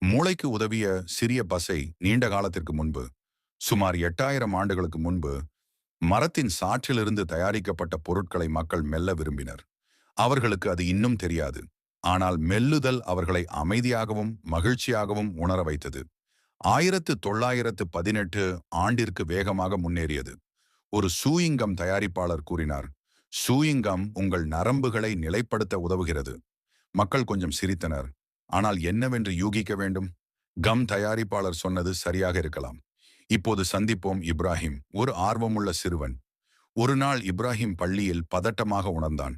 மூளைக்கு உதவிய சிறிய பசை நீண்ட காலத்திற்கு முன்பு, சுமார் 8000 ஆண்டுகளுக்கு முன்பு, மரத்தின் சாற்றிலிருந்து தயாரிக்கப்பட்ட பொருட்களை மக்கள் மெல்ல விரும்பினர். அவர்களுக்கு அது இன்னும் தெரியாது. ஆனால் மெல்லுதல் அவர்களை அமைதியாகவும் மகிழ்ச்சியாகவும் உணர வைத்தது. 1918 ஆண்டிற்கு வேகமாக முன்னேறியது. ஒரு சூயிங்கம் தயாரிப்பாளர் கூறினார், "சூயிங்கம் உங்கள் நரம்புகளை நிலைப்படுத்த உதவுகிறது." மக்கள் கொஞ்சம் சிரித்தனர். ஆனால் என்னவென்று யூகிக்க வேண்டும்? கம் தயாரிப்பாளர் சொன்னது சரியாக இருக்கலாம். இப்போது சந்திப்போம் இப்ராஹிம், ஒரு ஆர்வமுள்ள சிறுவன். ஒரு நாள் இப்ராஹிம் பள்ளியில் பதட்டமாக உணர்ந்தான்.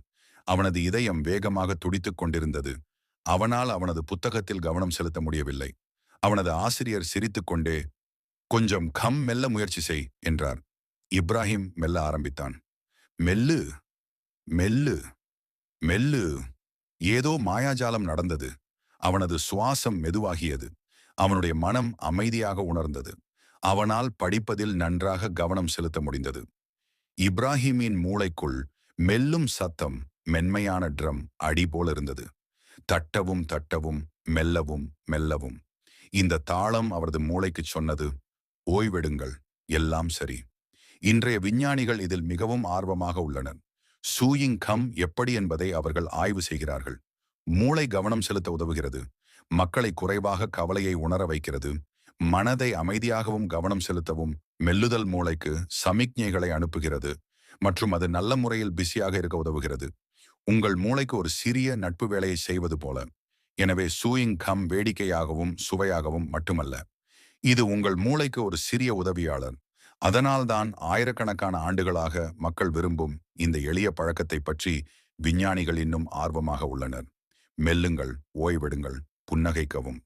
அவனது இதயம் வேகமாக துடித்துக் கொண்டிருந்தது. அவனால் அவனது புத்தகத்தில் கவனம் செலுத்த முடியவில்லை. அவனது ஆசிரியர் சிரித்துக்கொண்டே, "கொஞ்சம் கம் மெல்ல முயற்சி செய்" என்றார். இப்ராஹிம் மெல்ல ஆரம்பித்தான். மெல்லு, மெல்லு, மெல்லு. ஏதோ மாயாஜாலம் நடந்தது. அவனது சுவாசம் மெதுவாகியது. அவனுடைய மனம் அமைதியாக உணர்ந்தது. அவனால் படிப்பதில் நன்றாக கவனம் செலுத்த முடிந்தது. இப்ராஹிமின் மூளைக்குள் மெல்லும் சத்தம், மென்மையான ட்ரம் அடி போல இருந்தது. தட்டவும் தட்டவும், மெல்லவும் மெல்லவும். இந்த தாளம் அவரது மூளைக்கு சொன்னது, "ஓய்வெடுங்கள், எல்லாம் சரி." இன்றைய விஞ்ஞானிகள் இதில் மிகவும் ஆர்வமாக உள்ளனர். சூயிங் கம் எப்படி என்பதை அவர்கள் ஆய்வு செய்கிறார்கள். மூளை கவனம் செலுத்த உதவுகிறது. மக்களை குறைவாக கவலையை உணர வைக்கிறது. மனதை அமைதியாகவும் கவனம் செலுத்தவும் மெல்லுதல் மூளைக்கு சமிக்ஞைகளை அனுப்புகிறது. மற்றும் அது நல்ல முறையில் பிஸியாக இருக்க உதவுகிறது. உங்கள் மூளைக்கு ஒரு சிறிய நட்பு வேலையை செய்வது போல. எனவே சூயிங் கம் வேடிக்கையாகவும் சுவையாகவும் மட்டுமல்ல. இது உங்கள் மூளைக்கு ஒரு சிறிய உதவியாளர். அதனால்தான் ஆயிரக்கணக்கான ஆண்டுகளாக மக்கள் விரும்பும் இந்த எளிய பழக்கத்தை பற்றி விஞ்ஞானிகள் இன்னும் ஆர்வமாக உள்ளனர். மெல்லுங்கள், ஓய்வெடுங்கள், புன்னகைக்கவும்.